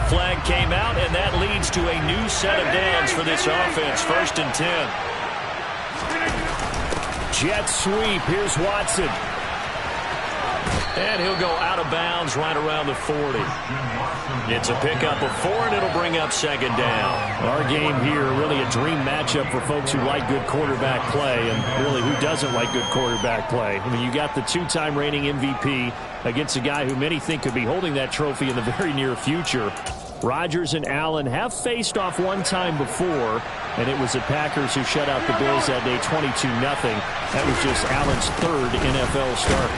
flag came out, and that leads to a new set of downs for this offense. 1st and 10. Jet sweep. Here's Watson. And he'll go out of bounds right around the 40. It's a pickup of 4, and it'll bring up 2nd down. Our game here, really a dream matchup for folks who like good quarterback play, and really who doesn't like good quarterback play. I mean, you got the 2-time reigning MVP against a guy who many think could be holding that trophy in the very near future. Rodgers and Allen have faced off one time before, and it was the Packers who shut out the Bills that day 22-0. That was just Allen's 3rd NFL start.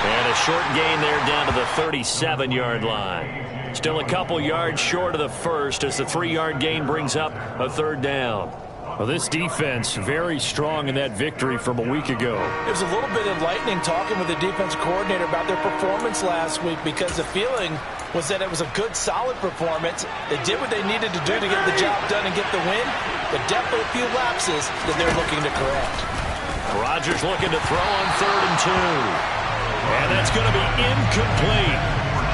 And a short gain there down to the 37-yard line. Still a couple yards short of the first as the 3-yard gain brings up a 3rd down. Well, this defense very strong in that victory from a week ago. It was a little bit enlightening talking with the defense coordinator about their performance last week, because the feeling was that it was a good, solid performance. They did what they needed to do to get the job done and get the win, but definitely a few lapses that they're looking to correct. Rodgers looking to throw on 3rd and 2. And that's going to be incomplete.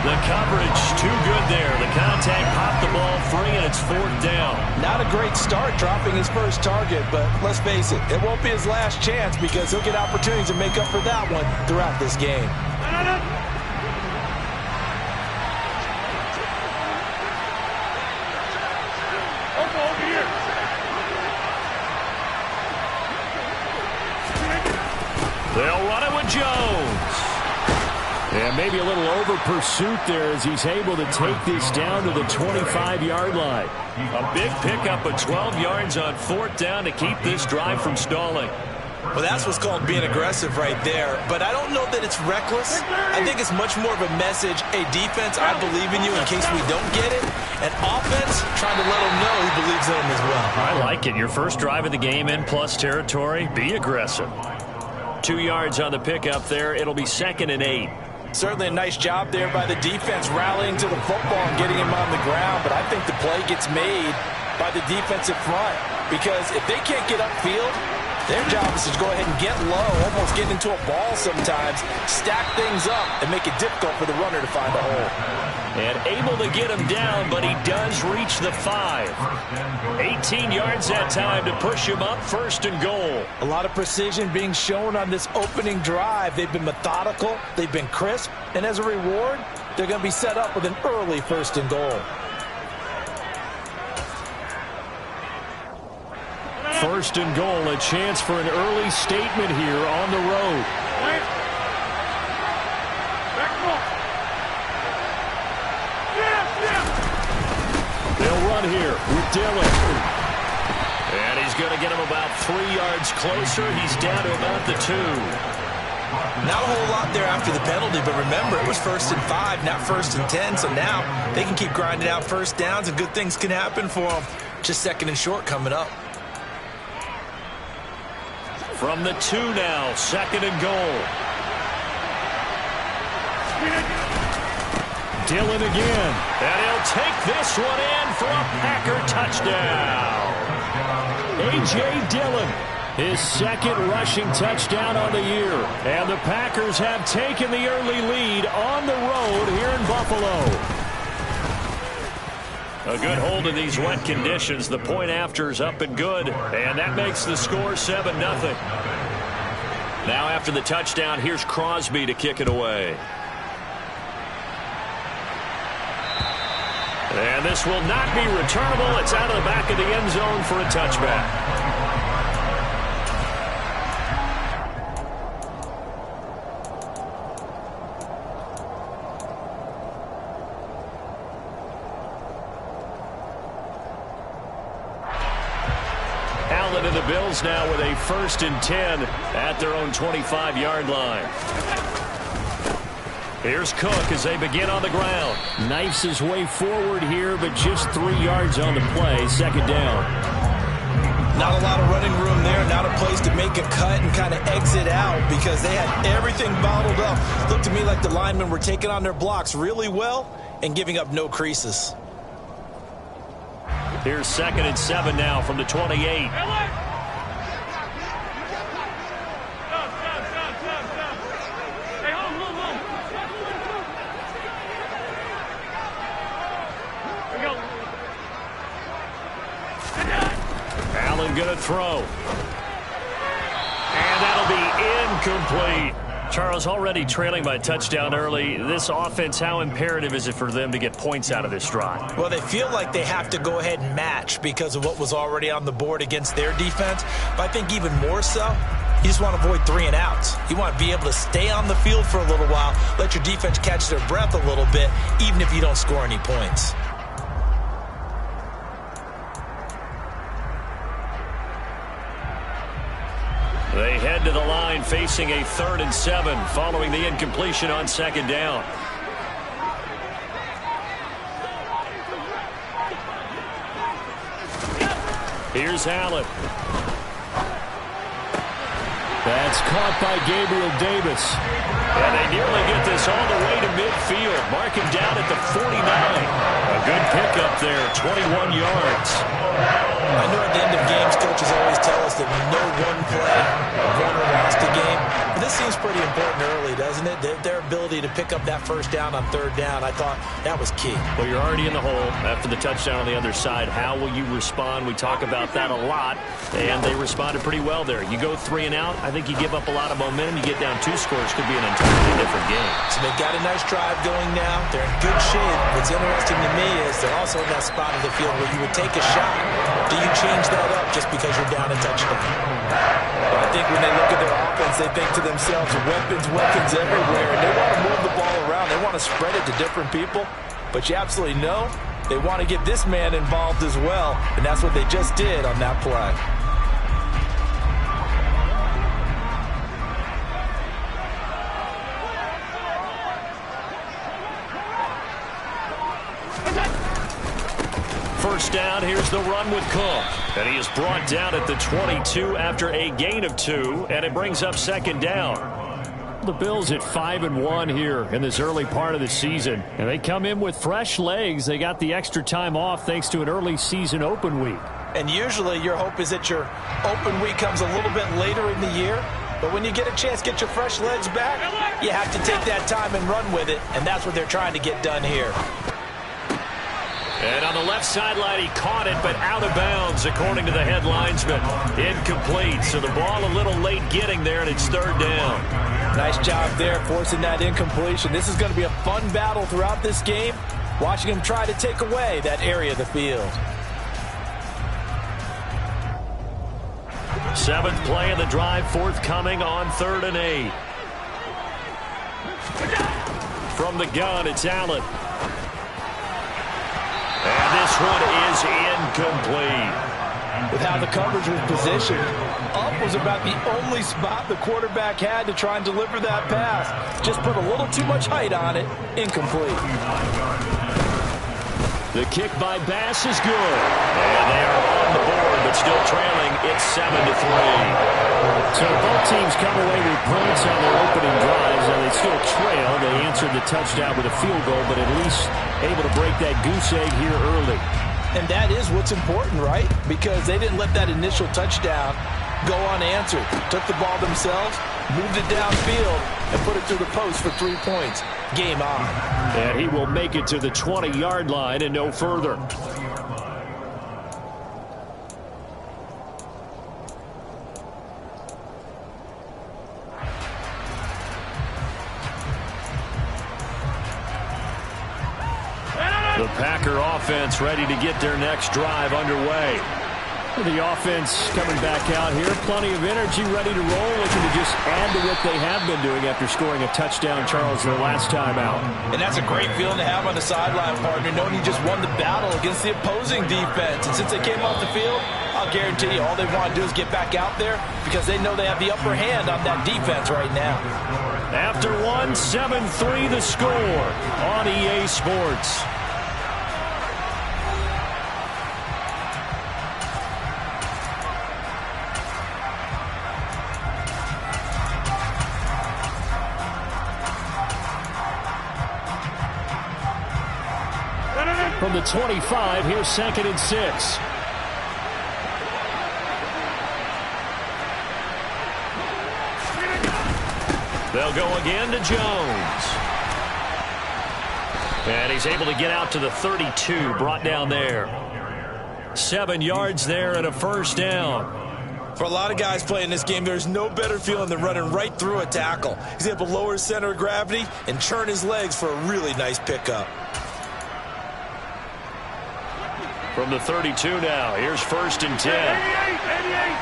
The coverage too good there. The contact popped the ball free, and it's 4th down. Not a great start dropping his first target, but let's face it, it won't be his last chance, because he'll get opportunities to make up for that one throughout this game. They'll run it with Jones. And maybe a little over pursuit there as he's able to take this down to the 25-yard line. A big pickup of 12 yards on 4th down to keep this drive from stalling. Well, that's what's called being aggressive right there. But I don't know that it's reckless. I think it's much more of a message. Hey, defense, I believe in you in case we don't get it. And offense, trying to let them know he believes in them as well. I like it. Your first drive of the game in plus territory. Be aggressive. 2 yards on the pickup there. It'll be 2nd and 8. Certainly a nice job there by the defense rallying to the football and getting him on the ground. But I think the play gets made by the defensive front, because if they can't get upfield, their job is to go ahead and get low, almost get into a ball sometimes, stack things up, and make it difficult for the runner to find a hole. And able to get him down, but he does reach the 5. 18 yards that time to push him up, 1st and goal. A lot of precision being shown on this opening drive. They've been methodical, they've been crisp, and as a reward, they're going to be set up with an early 1st and goal. 1st and goal, a chance for an early statement here on the road. They'll run here with Dillon. And he's going to get him about 3 yards closer. He's down to about the 2. Not a whole lot there after the penalty, but remember, it was 1st and 5, not 1st and 10, so now they can keep grinding out 1st downs, and good things can happen for them. Just 2nd and short coming up. From the 2 now, 2nd and goal. Dillon again. And he'll take this one in for a Packer touchdown. A.J. Dillon, his 2nd rushing touchdown on the year. And the Packers have taken the early lead on the road here in Buffalo. A good hold in these wet conditions. The point after's up and good. And that makes the score 7-0. Now after the touchdown, here's Crosby to kick it away. And this will not be returnable. It's out of the back of the end zone for a touchback. Allen and the Bills now with a 1st and 10 at their own 25-yard line. Here's Cook as they begin on the ground. Knifes his way forward here, but just 3 yards on the play. 2nd down. Not a lot of running room there. Not a place to make a cut and kind of exit out, because they had everything bottled up. Looked to me like the linemen were taking on their blocks really well and giving up no creases. Here's 2nd and 7 now from the 28. going to throw. And that'll be incomplete. Charles, already trailing by a touchdown early. This offense, how imperative is it for them to get points out of this drive? Well, they feel like they have to go ahead and match because of what was already on the board against their defense. But I think even more so, you just want to avoid 3 and outs. You want to be able to stay on the field for a little while, let your defense catch their breath a little bit, even if you don't score any points. They head to the line facing a 3rd and 7 following the incompletion on 2nd down. Here's Allen. That's caught by Gabriel Davis. And they nearly get this all the way to midfield. Mark him down at the 49. A good pickup there, 21 yards. I know at the end of games, coaches always tell us that no one play won or lost a game. But this seems pretty important early, doesn't it? Their ability to pick up that 1st down on 3rd down, I thought that was key. Well, you're already in the hole after the touchdown on the other side. How will you respond? We talk about that a lot, and they responded pretty well there. You go 3 and out, I think you give up a lot of momentum. You get down 2 scores, could be an entirely different game. So they've got a nice drive going now. They're in good shape. What's interesting to me is they're also in that spot of the field where you would take a shot. Do you change that up just because you're down a touchdown? Well, I think when they look at their offense, they think to themselves, weapons everywhere. And they want to move the ball around. They want to spread it to different people. But you absolutely know they want to get this man involved as well. And that's what they just did on that play. First down, here's the run with Cook. And he is brought down at the 22 after a gain of 2, and it brings up 2nd down. The Bills at 5-1 here in this early part of the season. And they come in with fresh legs. They got the extra time off thanks to an early season open week. And usually your hope is that your open week comes a little bit later in the year. But when you get a chance to get your fresh legs back, you have to take that time and run with it. And that's what they're trying to get done here. And on the left sideline, he caught it, but out of bounds, according to the head linesman. Incomplete, so the ball a little late getting there, and it's 3rd down. Nice job there, forcing that incompletion. This is going to be a fun battle throughout this game, watching him try to take away that area of the field. 7th play of the drive, forthcoming on 3rd and 8. From the gun, it's Allen. And this one is incomplete. With how the coverage was positioned, up was about the only spot the quarterback had to try and deliver that pass. Just put a little too much height on it. Incomplete. The kick by Bass is good. And they are on the board, but still trailing. It's 7-3. So both teams come away with points on their opening drives, and they still trail. They answered the touchdown with a field goal, but at least able to break that goose egg here early. And that is what's important, right? Because they didn't let that initial touchdown go unanswered. Took the ball themselves, moved it downfield, and put it through the post for 3 points. Game on. And he will make it to the 20-yard line and no further. The Packer offense ready to get their next drive underway. The offense coming back out here. Plenty of energy, ready to roll, looking to just add to what they have been doing after scoring a touchdown, Charles, their last time out. And that's a great feeling to have on the sideline, partner, knowing you just won the battle against the opposing defense. And since they came off the field, I'll guarantee you all they want to do is get back out there because they know they have the upper hand on that defense right now. After 7-3 the score on EA Sports. From the 25, here's 2nd and 6. They'll go again to Jones. And he's able to get out to the 32, brought down there. 7 yards there and a first down. For a lot of guys playing this game, there's no better feeling than running right through a tackle. He's able to lower his center of gravity and churn his legs for a really nice pickup. From the 32 now, here's 1st and 10. 88.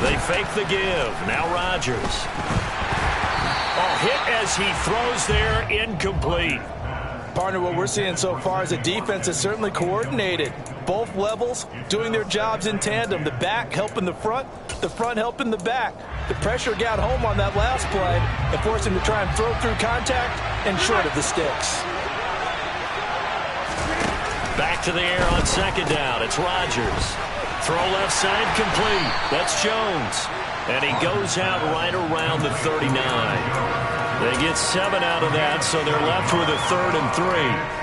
They fake the give. Now Rodgers. Oh, hit as he throws there, incomplete. Partner, what we're seeing so far is a defense that's certainly coordinated. Both levels doing their jobs in tandem. The back helping the front helping the back. The pressure got home on that last play and forced him to try and throw through contact and short of the sticks. Back to the air on 2nd down. It's Rodgers. Throw left side complete. That's Jones. And he goes out right around the 39. They get 7 out of that, so they're left with a 3rd and 3.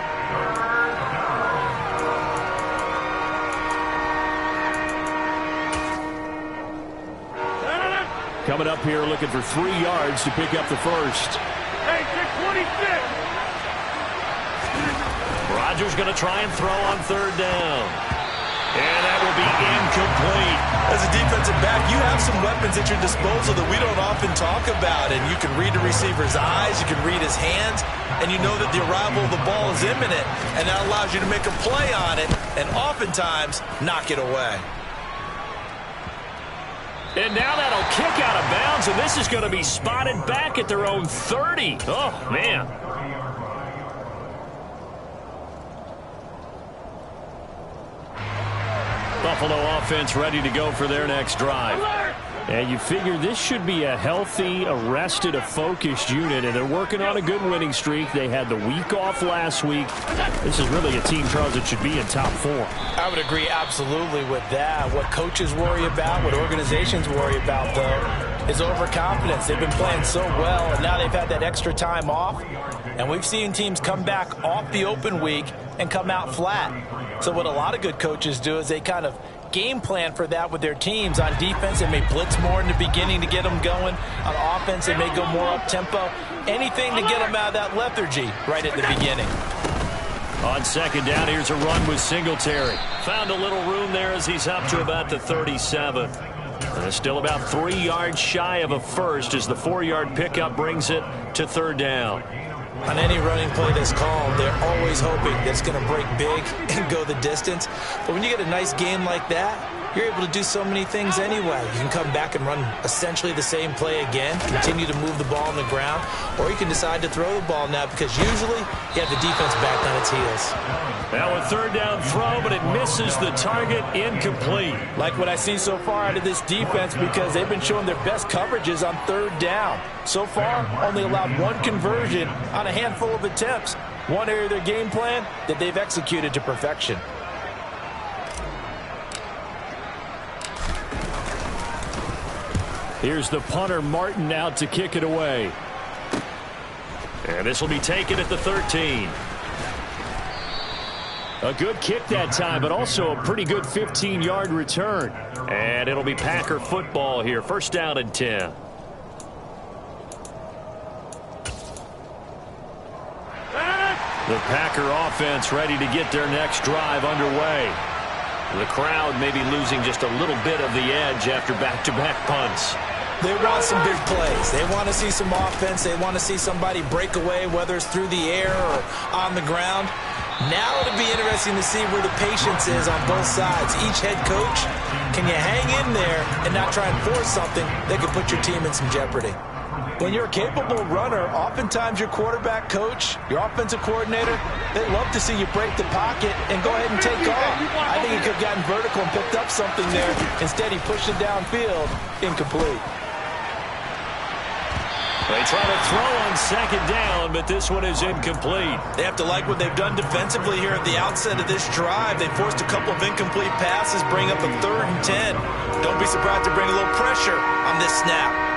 Coming up here looking for 3 yards to pick up the first. Hey, 626. Rodgers going to try and throw on 3rd down. And that will be incomplete. As a defensive back, you have some weapons at your disposal that we don't often talk about. And you can read the receiver's eyes, you can read his hands, and you know that the arrival of the ball is imminent. And that allows you to make a play on it and oftentimes knock it away. And now that'll kick out of bounds, and this is going to be spotted back at their own 30. Oh, man. Buffalo offense ready to go for their next drive. And you figure this should be a healthy, arrested, a focused unit, and they're working on a good winning streak. They had the week off last week. This is really a team, Charles, that should be in top form. I would agree absolutely with that. What coaches worry about, what organizations worry about, though, is overconfidence. They've been playing so well, and now they've had that extra time off. And we've seen teams come back off the open week and come out flat. So what a lot of good coaches do is they kind of game plan for that with their teams. On defense, they may blitz more in the beginning to get them going. On offense, they may go more up-tempo. Anything to get them out of that lethargy right at the beginning. On 2nd down, here's a run with Singletary. Found a little room there as he's up to about the 37. And it's still about 3 yards shy of a first as the 4-yard pickup brings it to 3rd down. On any running play that's called, they're always hoping that it's going to break big and go the distance. But when you get a nice game like that, you're able to do so many things anyway. You can come back and run essentially the same play again, continue to move the ball on the ground, or you can decide to throw the ball now because usually you have the defense back on its heels. Now a 3rd down throw, but it misses the target, incomplete. Like what I see so far out of this defense because they've been showing their best coverages on 3rd down. So far, only allowed 1 conversion on a handful of attempts. One area of their game plan that they've executed to perfection. Here's the punter, Martin, out to kick it away. And this will be taken at the 13. A good kick that time, but also a pretty good 15-yard return. And it'll be Packer football here. 1st down and 10. The Packer offense ready to get their next drive underway. The crowd may be losing just a little bit of the edge after back-to-back punts. They want some big plays. They want to see some offense. They want to see somebody break away, whether it's through the air or on the ground. Now it'll be interesting to see where the patience is on both sides. Each head coach, can you hang in there and not try and force something that could put your team in some jeopardy? When you're a capable runner, oftentimes your quarterback coach, your offensive coordinator, they love to see you break the pocket and go ahead and take off. I think he could have gotten vertical and picked up something there. Instead, he pushed it downfield, incomplete. They try to throw on 2nd down, but this one is incomplete. They have to like what they've done defensively here at the outset of this drive. They forced a couple of incomplete passes, bring up a 3rd and 10. Don't be surprised to bring a little pressure on this snap.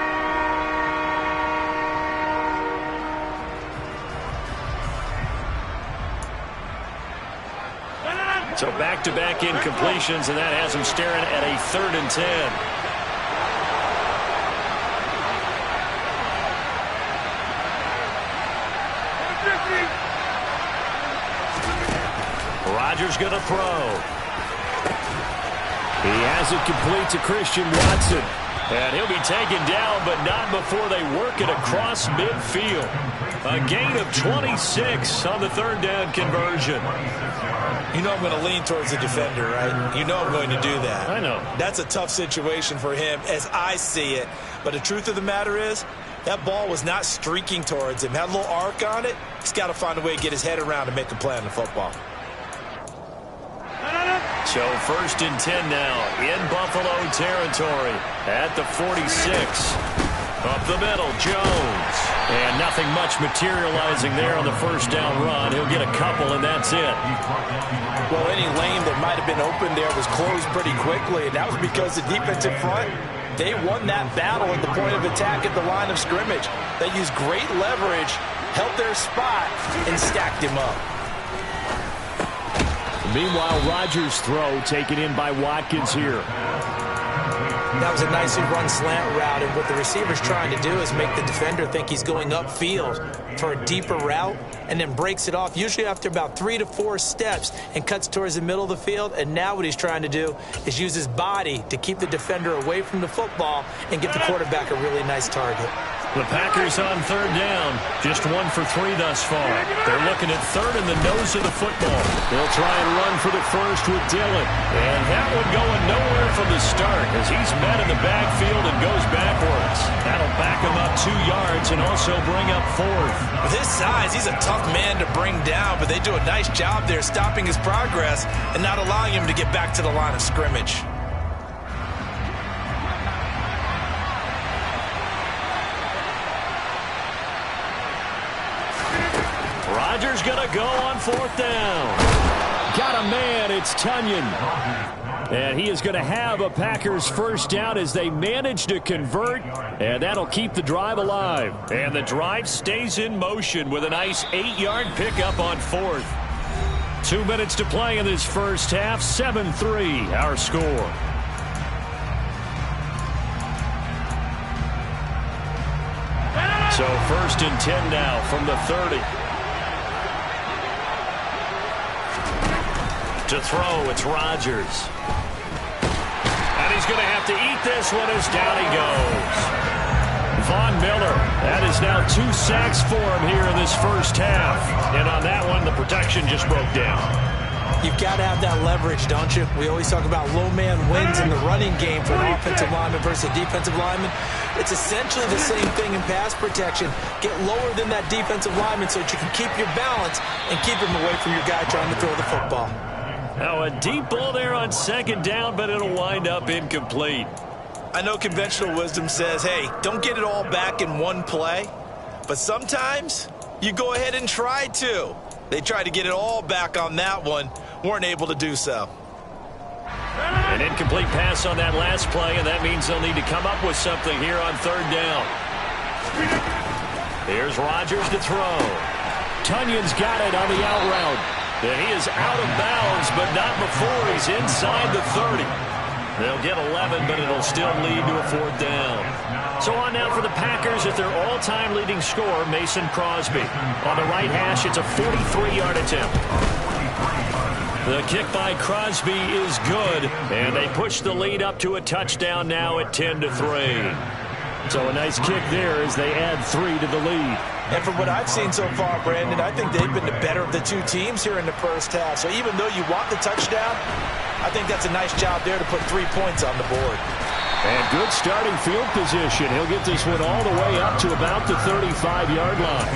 So back-to-back incompletions, and that has him staring at a 3rd and 10. Rodgers going to throw. He has it complete to Christian Watson. And he'll be taken down, but not before they work it across midfield. A gain of 26 on the third down conversion. You know I'm going to lean towards the defender, right? You know I'm going to do that. I know. That's a tough situation for him as I see it. But the truth of the matter is, that ball was not streaking towards him. Had a little arc on it. He's got to find a way to get his head around and make a play on the football. So 1st and 10 now in Buffalo territory at the 46. Up the middle, Jones. And nothing much materializing there on the first down run. He'll get a couple, and that's it. Well, any lane that might have been open there was closed pretty quickly, and that was because the defensive front, they won that battle at the point of attack at the line of scrimmage. They used great leverage, held their spot, and stacked him up. Meanwhile, Rodgers' throw taken in by Watkins here. That was a nicely run slant route, and what the receiver's trying to do is make the defender think he's going upfield for a deeper route and then breaks it off, usually after about 3 to 4 steps, and cuts towards the middle of the field. And now what he's trying to do is use his body to keep the defender away from the football and get the quarterback a really nice target. The Packers on third down. Just 1 for 3 thus far. They're looking at third in the nose of the football. They'll try and run for the first with Dillon. And that one going nowhere from the start as he's met in the backfield and goes backwards. That'll back him up 2 yards and also bring up 4th. With his size, he's a tough man to bring down, but they do a nice job there stopping his progress and not allowing him to get back to the line of scrimmage. Rodgers going to go on 4th down. Got a man, it's Tunyon. And he is going to have a Packers first down as they manage to convert, and that'll keep the drive alive. And the drive stays in motion with a nice 8-yard pickup on 4th. 2 minutes to play in this first half, 7-3 our score. So 1st and 10 now from the 30. To throw, it's Rodgers. And he's going to have to eat this one as down he goes. Von Miller, that is now 2 sacks for him here in this first half. And on that one, the protection just broke down. You've got to have that leverage, don't you? We always talk about low man wins in the running game for an offensive lineman versus a defensive lineman. It's essentially the same thing in pass protection. Get lower than that defensive lineman so that you can keep your balance and keep him away from your guy trying to throw the football. Now a deep ball there on 2nd down, but it'll wind up incomplete. I know conventional wisdom says, hey, don't get it all back in one play. But sometimes you go ahead and try to. They tried to get it all back on that one. Weren't able to do so. An incomplete pass on that last play, and that means they'll need to come up with something here on 3rd down. Here's Rodgers to throw. Tunyon's got it on the out route. And he is out of bounds, but not before he's inside the 30. They'll get 11, but it'll still lead to a 4th down. So on now for the Packers at their all-time leading scorer, Mason Crosby. On the right hash, it's a 43-yard attempt. The kick by Crosby is good, and they push the lead up to a touchdown now at 10-3. So a nice kick there as they add 3 to the lead. And from what I've seen so far, Brandon, I think they've been the better of the 2 teams here in the first half. So even though you want the touchdown, I think that's a nice job there to put 3 points on the board. And good starting field position. He'll get this one all the way up to about the 35-yard line.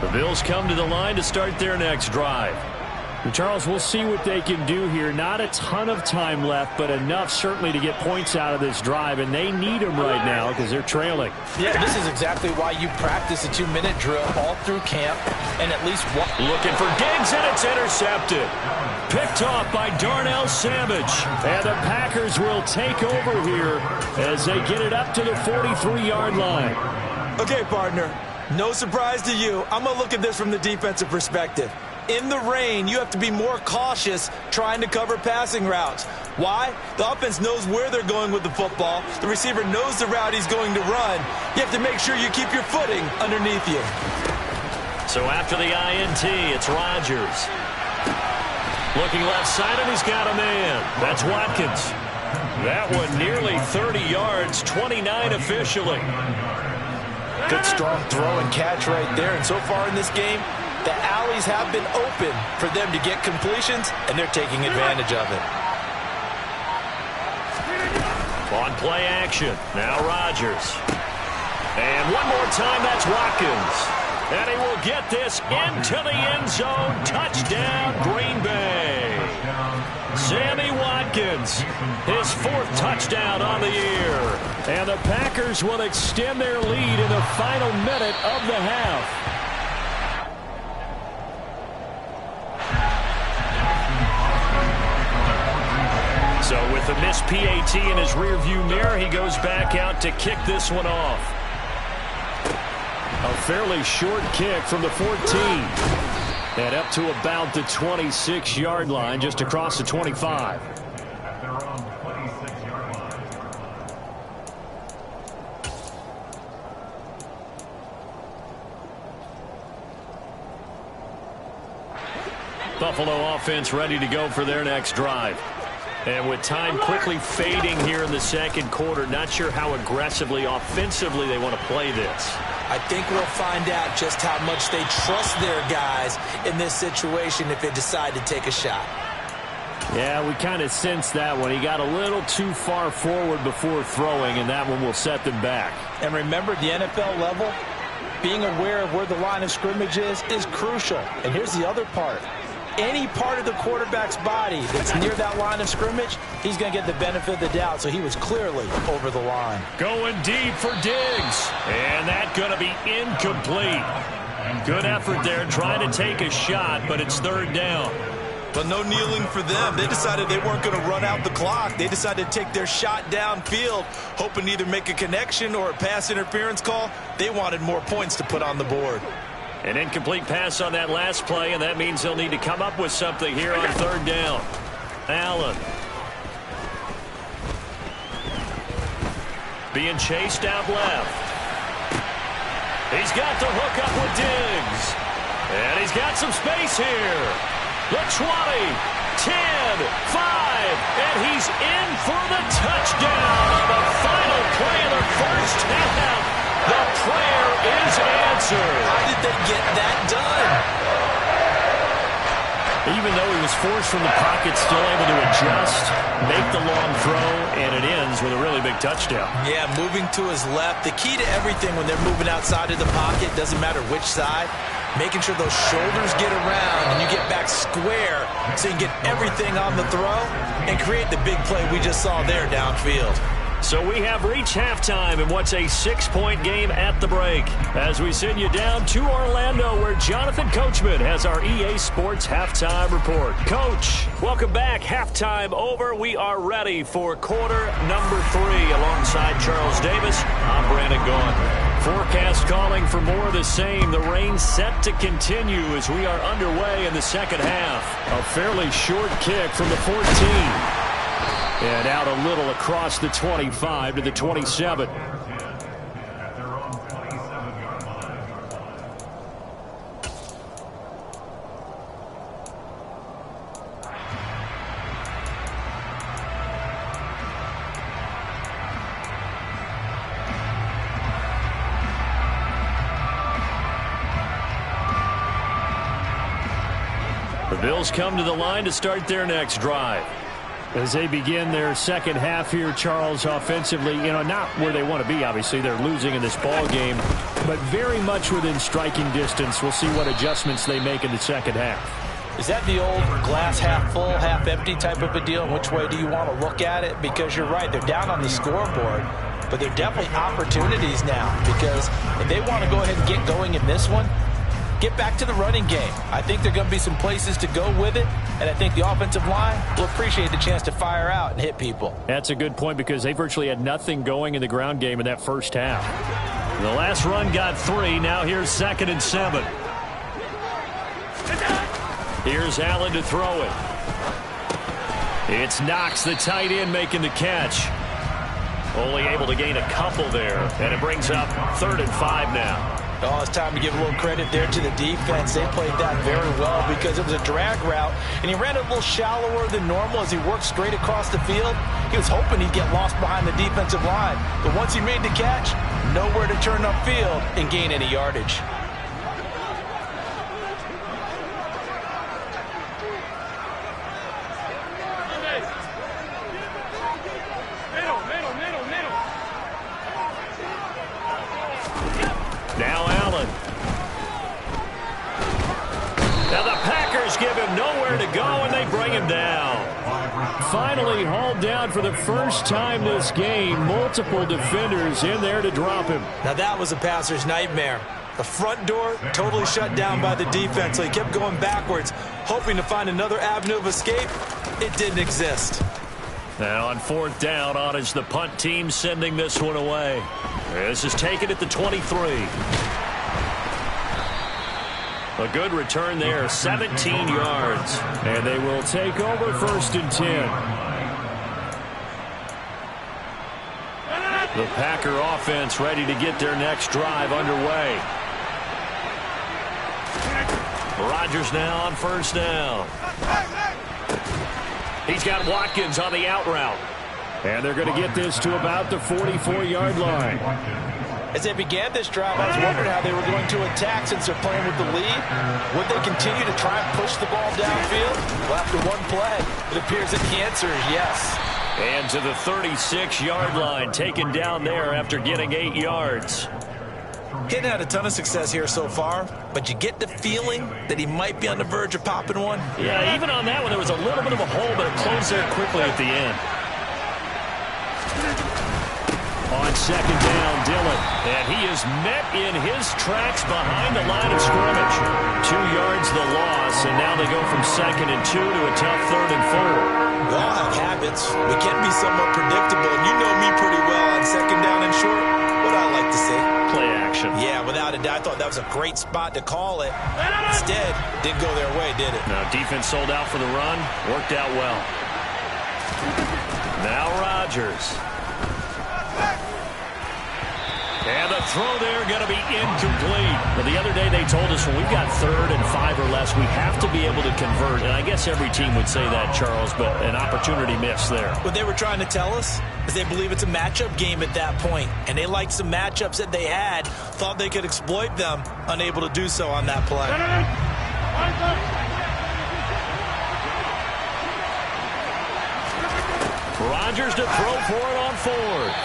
The Bills come to the line to start their next drive. Charles, we'll see what they can do here. Not a ton of time left, but enough certainly to get points out of this drive, and they need them right now because they're trailing. Yeah, this is exactly why you practice a 2-minute drill all through camp, and at least one. Looking for Diggs, and it's intercepted. Picked off by Darnell Savage. And the Packers will take over here as they get it up to the 43-yard line. Okay, partner, no surprise to you. I'm going to look at this from the defensive perspective. In the rain, you have to be more cautious trying to cover passing routes. Why? The offense knows where they're going with the football. The receiver knows the route he's going to run. You have to make sure you keep your footing underneath you. So after the INT, it's Rodgers. Looking left side, and he's got a man. That's Watkins. That one nearly 30 yards, 29 officially. Good strong throw and catch right there. And so far in this game, the alleys have been open for them to get completions, and they're taking advantage of it. On play action, now Rodgers. And one more time, that's Watkins. And he will get this into the end zone. Touchdown, Green Bay. Sammy Watkins, his 4th touchdown on the year. And the Packers will extend their lead in the final minute of the half. So with the missed PAT in his rearview mirror, he goes back out to kick this one off. A fairly short kick from the 14. And up to about the 26-yard line, just across the 25. Buffalo offense ready to go for their next drive. And with time quickly fading here in the second quarter, not sure how aggressively, offensively they want to play this. I think we'll find out just how much they trust their guys in this situation if they decide to take a shot. Yeah, we kind of sensed that one. He got a little too far forward before throwing, and that one will set them back. And remember, the NFL level, being aware of where the line of scrimmage is crucial. And here's the other part. Any part of the quarterback's body that's near that line of scrimmage, he's going to get the benefit of the doubt, so he was clearly over the line. Going deep for Diggs, and that's going to be incomplete. Good effort there trying to take a shot, but it's 3rd down. But no kneeling for them. They decided they weren't going to run out the clock. They decided to take their shot downfield, hoping to either make a connection or a pass interference call. They wanted more points to put on the board. An incomplete pass on that last play, and that means they'll need to come up with something here on 3rd down. Allen. Being chased out left. He's got the hook up with Diggs. And he's got some space here. The 20, 10, 5, and he's in for the touchdown on the final play of the first half. The prayer is answered. How did they get that done? Even though he was forced from the pocket, still able to adjust, make the long throw, and it ends with a really big touchdown. Yeah, moving to his left. The key to everything when they're moving outside of the pocket, doesn't matter which side, making sure those shoulders get around and you get back square so you can get everything on the throw and create the big play we just saw there downfield. So we have reached halftime in what's a 6-point game at the break. As we send you down to Orlando, where Jonathan Coachman has our EA Sports Halftime Report. Coach, welcome back. Halftime over. We are ready for quarter number 3 alongside Charles Davis. I'm Brandon Gaughan. Forecast calling for more of the same. The rain set to continue as we are underway in the second half. A fairly short kick from the 14. And out a little across the 25 to the 27. The Bills come to the line to start their next drive. As they begin their second half here, Charles, offensively, not where they want to be, obviously. They're losing in this ball game, but very much within striking distance. We'll see what adjustments they make in the second half. Is that the old glass half full, half empty type of a deal? And which way do you want to look at it? Because you're right, they're down on the scoreboard, but they're definitely opportunities now, because if they want to go ahead and get going in this one, get back to the running game. I think there are going to be some places to go with it, and I think the offensive line will appreciate the chance to fire out and hit people. That's a good point because they virtually had nothing going in the ground game in that first half. The last run got 3. Now here's 2nd and 7. Here's Allen to throw it. It's Knox, the tight end, making the catch. Only able to gain a couple there, and it brings up 3rd and 5 now. Oh, it's time to give a little credit there to the defense. They played that very well because it was a drag route, and he ran it a little shallower than normal as he worked straight across the field. He was hoping he'd get lost behind the defensive line, but once he made the catch, nowhere to turn upfield and gain any yardage. Now Allen. Now the Packers give him nowhere to go, and they bring him down. Finally hauled down for the first time this game. Multiple defenders in there to drop him. Now that was a passer's nightmare. The front door totally shut down by the defense, so he kept going backwards, hoping to find another avenue of escape. It didn't exist. Now on 4th down, on is the punt team sending this one away. This is taken at the 23. A good return there, 17 yards. And they will take over 1st and 10. The Packer offense ready to get their next drive underway. Rodgers now on 1st down. He's got Watkins on the out route. And they're going to get this to about the 44-yard line. As they began this drive, I was wondering how they were going to attack since they're playing with the lead. Would they continue to try and push the ball downfield? Well, after one play, it appears that the answer is yes. And to the 36-yard line, taken down there after getting 8 yards. He hadn't had a ton of success here so far, but you get the feeling that he might be on the verge of popping one. Yeah, even on that one, there was a little bit of a hole, but it closed there quickly at the end. On 2nd down, Dillon. And he is met in his tracks behind the line of scrimmage. 2 yards the loss, and now they go from 2nd and 2 to a tough 3rd and 4. We all have habits. We can be somewhat predictable, and you know me pretty well on 2nd down and short. What I like to see. Play action. Yeah, without a doubt. I thought that was a great spot to call it. Instead, didn't go their way, did it? No, defense sold out for the run. Worked out well. Now Rodgers. And the throw there going to be incomplete. Well, the other day they told us when we've got 3rd and 5 or less, we have to be able to convert. And I guess every team would say that, Charles, but an opportunity missed there. What they were trying to tell us is they believe it's a matchup game at that point. And they liked some matchups that they had, thought they could exploit them, unable to do so on that play. Rodgers to throw for it on 4th.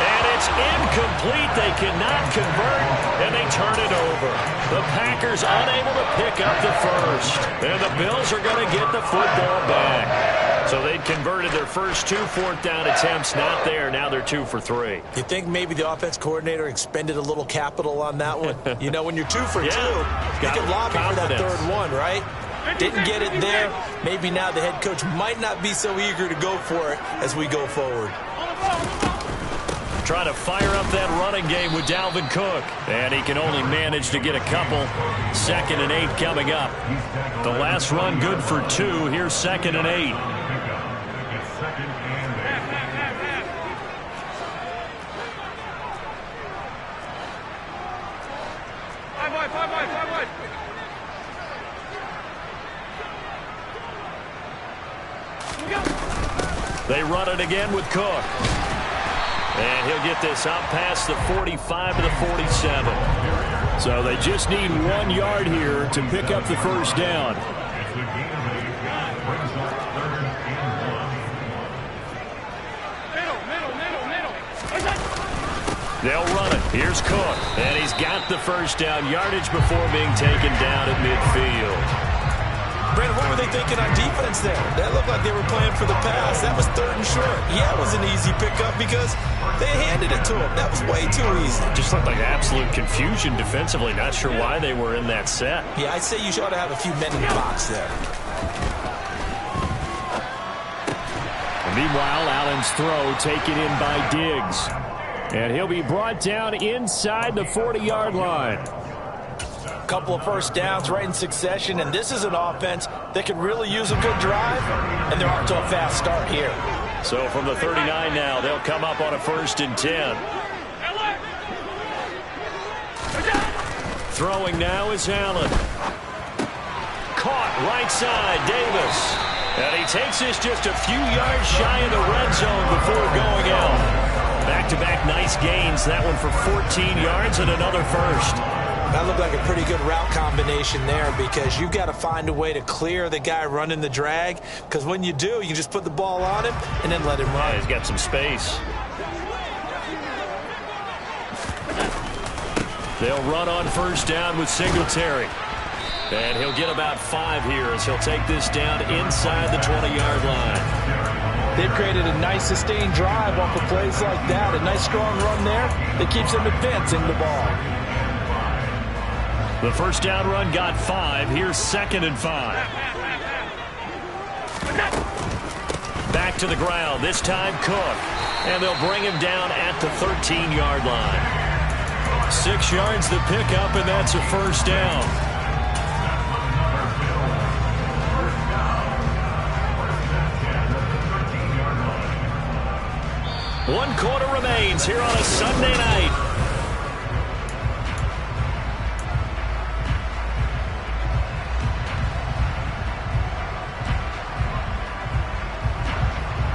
And it's incomplete. They cannot convert, and they turn it over. The Packers unable to pick up the first. And the Bills are going to get the football back. So they'd converted their first 2 4th down attempts. Not there. Now they're 2 for 3. You think maybe the offense coordinator expended a little capital on that one? You know, when you're 2 for 2, you can lobby for that 3rd one, right? Didn't get it there. Maybe now the head coach might not be so eager to go for it as we go forward. Trying to fire up that running game with Dalvin Cook. And he can only manage to get a couple. 2nd and 8 coming up. The last run good for 2. Here's 2nd and 8. They run it again with Cook. And he'll get this out past the 45 to the 47. So they just need 1 yard here to pick up the first down. They'll run it. Here's Cook. And he's got the first down yardage before being taken down at midfield. Brandon, what were they thinking on defense there? That looked like they were playing for the pass. That was 3rd and short. Yeah, it was an easy pickup because they handed it to him. That was way too easy. Just looked like absolute confusion defensively. Not sure why they were in that set. Yeah, I'd say you ought to have a few men in the box there. Meanwhile, Allen's throw taken in by Diggs. And he'll be brought down inside the 40-yard line. couple of first downs right in succession, and this is an offense that can really use a good drive, and they're off to a fast start here. So from the 39 now, they'll come up on a 1st and 10. Throwing now is Allen. Caught right side, Davis. And he takes this just a few yards shy of the red zone before going out. Back-to-back nice gains. That one for 14 yards and another first. That looked like a pretty good route combination there, because you've got to find a way to clear the guy running the drag, because when you do, you just put the ball on him and then let him run. Yeah, he's got some space. They'll run on 1st down with Singletary. And he'll get about 5 here as he'll take this down inside the 20-yard line. They've created a nice sustained drive off of plays like that. A nice strong run there that keeps them advancing the ball. The 1st down run got 5. Here's 2nd and 5. Back to the ground. This time Cook. And they'll bring him down at the 13-yard line. 6 yards the pickup, and that's a 1st down. One quarter remains here on a Sunday night.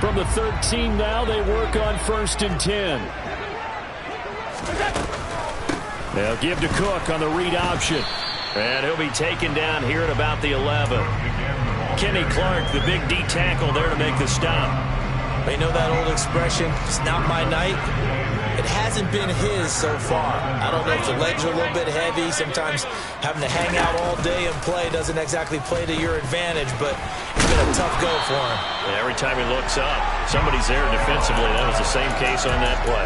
From the 13 now, they work on 1st and 10. They'll give to Cook on the read option. And he'll be taken down here at about the 11. Kenny Clark, the big D tackle, there to make the stop. They know that old expression, it's not my night. It hasn't been his so far. I don't know if the legs are a little bit heavy. Sometimes having to hang out all day and play doesn't exactly play to your advantage, but it's been a tough go for him. And every time he looks up, somebody's there defensively. That was the same case on that play.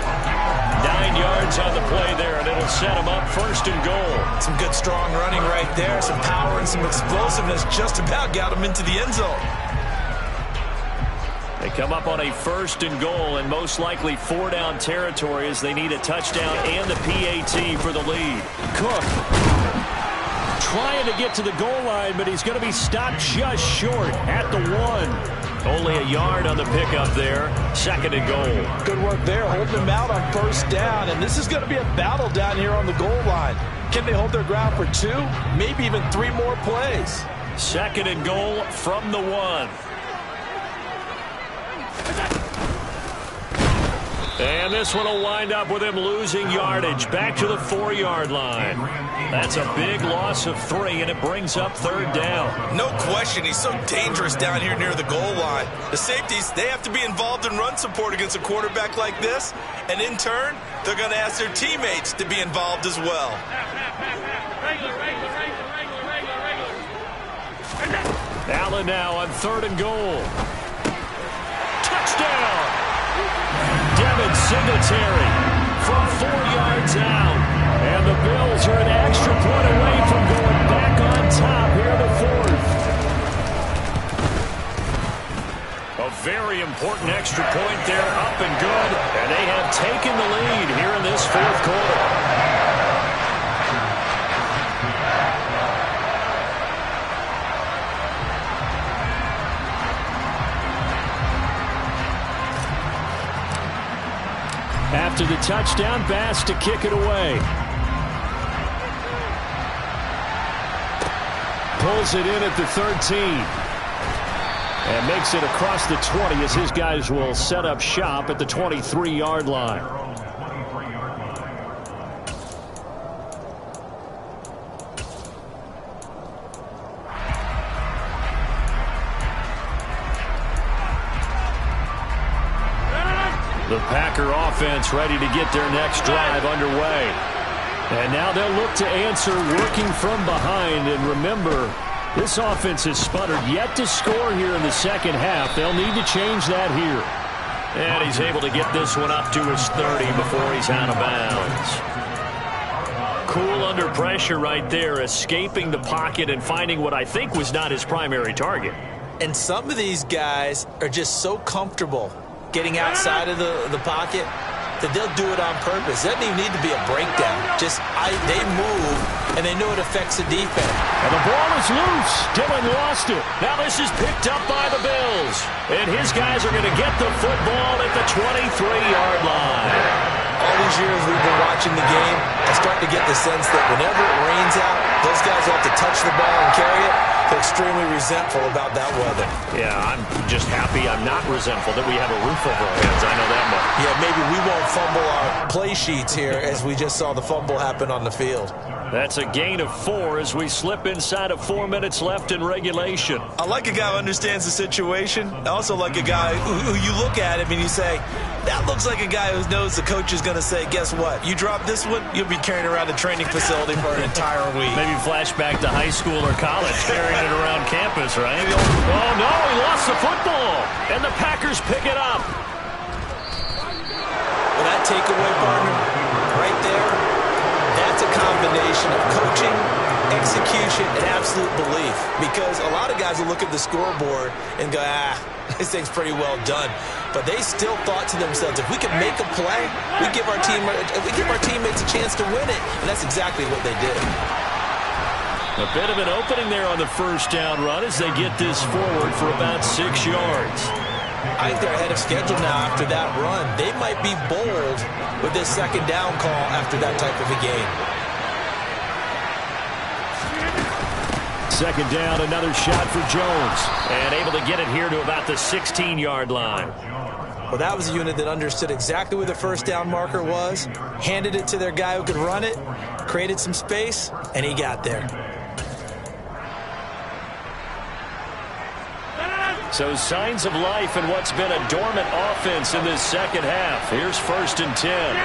9 yards on the play there, and it'll set him up 1st and goal. Some good strong running right there, some power and some explosiveness just about got him into the end zone. They come up on a 1st and goal, and most likely 4-down territory as they need a touchdown and the PAT for the lead. Cook trying to get to the goal line, but he's going to be stopped just short at the 1. Only a yard on the pickup there. 2nd and goal. Good work there, holding them out on 1st down, and this is going to be a battle down here on the goal line. Can they hold their ground for 2, maybe even 3 more plays? 2nd and goal from the 1. And this one will wind up with him losing yardage back to the 4-yard line. That's a big loss of 3, and it brings up 3rd down. No question, he's so dangerous down here near the goal line. The safeties, they have to be involved in run support against a quarterback like this, and in turn, they're going to ask their teammates to be involved as well. Allen now on 3rd and goal. Touchdown! Devin Singletary from 4 yards out. And the Bills are an extra point away from going back on top here in the 4th. A very important extra point there, up and good. And they have taken the lead here in this 4th quarter. After the touchdown, Bass to kick it away. Pulls it in at the 13. And makes it across the 20 as his guys will set up shop at the 23-yard line. The Packer offense ready to get their next drive underway. And now they'll look to answer working from behind. And remember, this offense has sputtered yet to score here in the 2nd half. They'll need to change that here. And he's able to get this one up to his 30 before he's out of bounds. Cool under pressure right there, escaping the pocket and finding what I think was not his primary target. And some of these guys are just so comfortable getting outside of the pocket that they'll do it on purpose. It doesn't even need to be a breakdown. Just they move and they know it affects the defense. And the ball is loose. Dillon lost it. Now this is picked up by the Bills. And his guys are going to get the football at the 23-yard line. All these years we've been watching the game, I start to get the sense that whenever it rains out, those guys will have to touch the ball and carry it. They're extremely resentful about that weather. Yeah, I'm just happy I'm not resentful that we have a roof over our heads. I know that much. Yeah, maybe we won't fumble our play sheets here as we just saw the fumble happen on the field. That's a gain of 4 as we slip inside of 4 minutes left in regulation. I like a guy who understands the situation. I also like a guy who you look at him and you say, that looks like a guy who knows the coach is going to say, guess what? You drop this one, you'll be carrying around the training facility for an entire week. Maybe flashback to high school or college, carrying it around campus, right? Oh, no, he lost the football. And the Packers pick it up. Well, that takeaway, partner, right there, that's a combination of coaching, execution, and absolute belief. Because a lot of guys will look at the scoreboard and go, this thing's pretty well done. But they still thought to themselves, if we could make a play, we give our teammates a chance to win it. And that's exactly what they did. A bit of an opening there on the first down run as they get this forward for about 6 yards. I think they're ahead of schedule now after that run. They might be bold with this second down call after that type of a game. Second down, another shot for Jones. And able to get it here to about the 16-yard line. Well, that was a unit that understood exactly where the first down marker was, handed it to their guy who could run it, created some space, and he got there. So signs of life in what's been a dormant offense in this second half. Here's 1st and 10.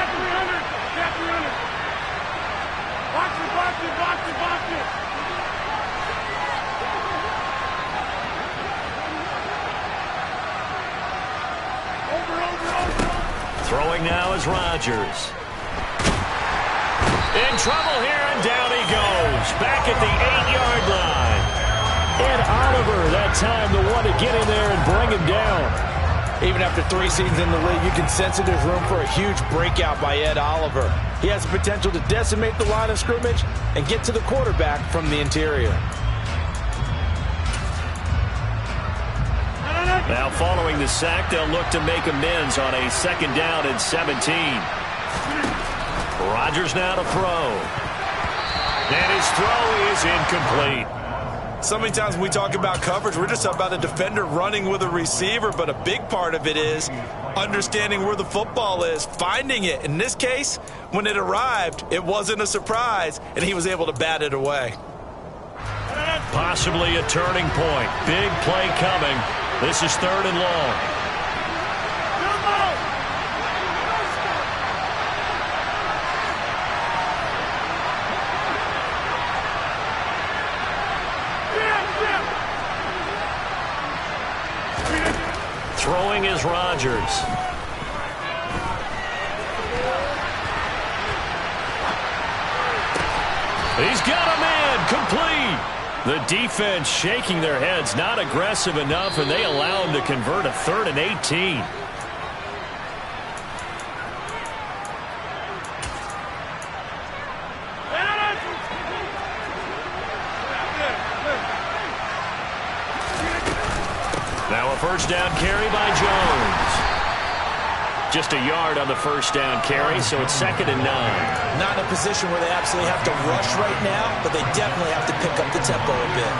Box it, box it, box it, box it. Throwing now is Rodgers. In trouble here, and down he goes. Back at the 8-yard line. Ed Oliver, that time the one to get in there and bring him down. Even after 3 seasons in the league, you can sense that there's room for a huge breakout by Ed Oliver. He has the potential to decimate the line of scrimmage and get to the quarterback from the interior. Now following the sack, they'll look to make amends on a second down and 17. Rodgers now to throw. And his throw is incomplete. So many times when we talk about coverage, we're just about a defender running with a receiver, but a big part of it is understanding where the football is, finding it. In this case, when it arrived, it wasn't a surprise, and he was able to bat it away. Possibly a turning point. Big play coming. This is 3rd and long. Throwing is Rodgers. He's got a man, complete. The defense shaking their heads, not aggressive enough, and they allow him to convert a 3rd and 18. Now a first down carry by Jones. Just a yard on the first down carry, so it's 2nd and 9. Not in a position where they absolutely have to rush right now, but they definitely have to pick up the tempo a bit.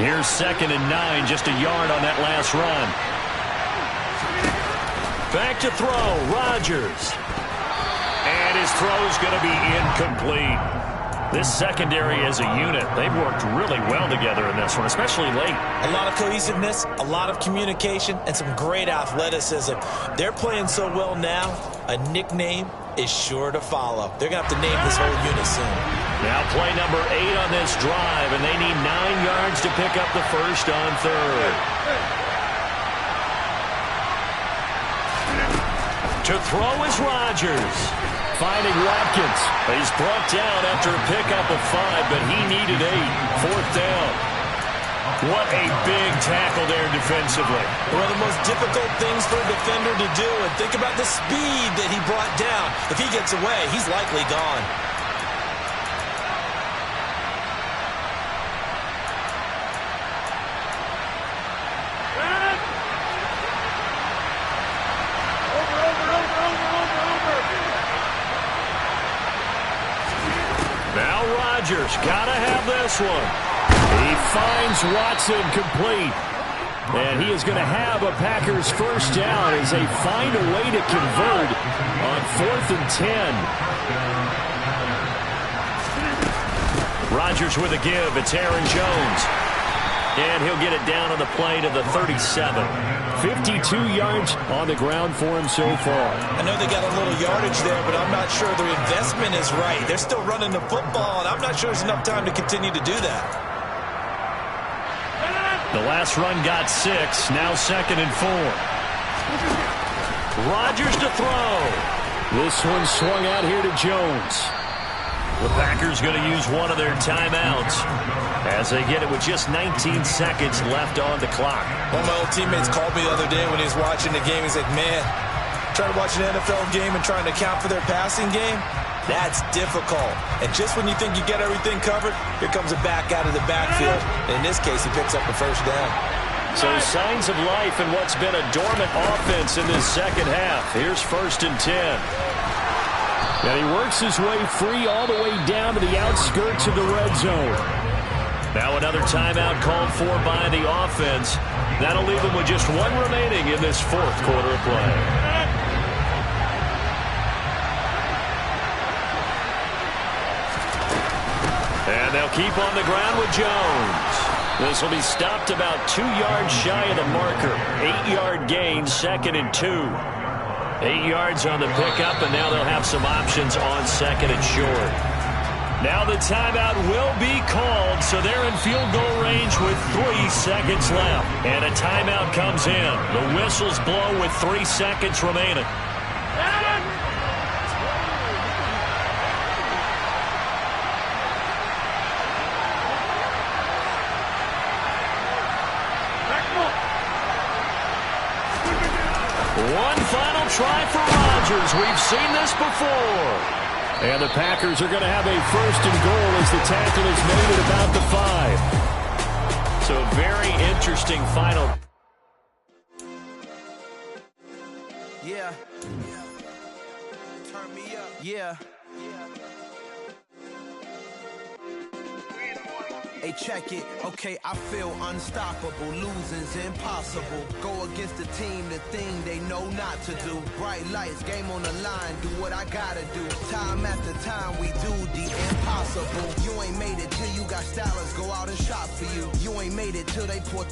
Here's 2nd and 9, just a yard on that last run. Back to throw, Rodgers. And his throw is going to be incomplete. This secondary as a unit, they've worked really well together in this one, especially late. A lot of cohesiveness, a lot of communication, and some great athleticism. They're playing so well now, a nickname is sure to follow. They're going to have to name this whole unit soon. Now play number 8 on this drive, and they need 9 yards to pick up the first on 3rd. To throw is Rodgers. Finding Watkins. He's brought down after a pickup of 5, but he needed 8. 4th down. What a big tackle there defensively. One of the most difficult things for a defender to do. And think about the speed that he brought down. If he gets away, he's likely gone. Now Rodgers got to have this one. He finds Watson complete. And he is going to have a Packers first down as they find a way to convert on 4th and 10. Rodgers with a give. It's Aaron Jones. And he'll get it down on the play to the 37. 52 yards on the ground for him so far. I know they got a little yardage there, but I'm not sure their investment is right. They're still running the football, and I'm not sure there's enough time to continue to do that. The last run got 6. Now 2nd and 4. Rodgers to throw. This one swung out here to Jones. The Packers going to use one of their timeouts as they get it with just 19 seconds left on the clock. One of my old teammates called me the other day when he was watching the game. He's like, man, trying to watch an NFL game and trying to account for their passing game, that's difficult. And just when you think you get everything covered, here comes a back out of the backfield. In this case, he picks up the first down. So signs of life in what's been a dormant offense in this second half. Here's 1st and 10. And he works his way free all the way down to the outskirts of the red zone. Now another timeout called for by the offense. That'll leave them with just one remaining in this 4th quarter of play. And they'll keep on the ground with Jones. This will be stopped about 2 yards shy of the marker. 8-yard gain, 2nd and 2. 8 yards on the pickup, and now they'll have some options on 2nd and short. Now the timeout will be called, so they're in field goal range with 3 seconds left. And a timeout comes in. The whistles blow with 3 seconds remaining. One final try for Rodgers. We've seen this before. And the Packers are going to have a 1st and goal as the tackle is made at about the 5. So a very interesting final. Yeah. Turn me up. Yeah. Hey, check it. Okay, I feel unstoppable. Losing's impossible. Go against the team, the thing they know not to do. Bright lights, game on the line. Do what I gotta do. Time after time, we do the impossible. You ain't made it till you got stylers go out and shop for you. You ain't made it till they put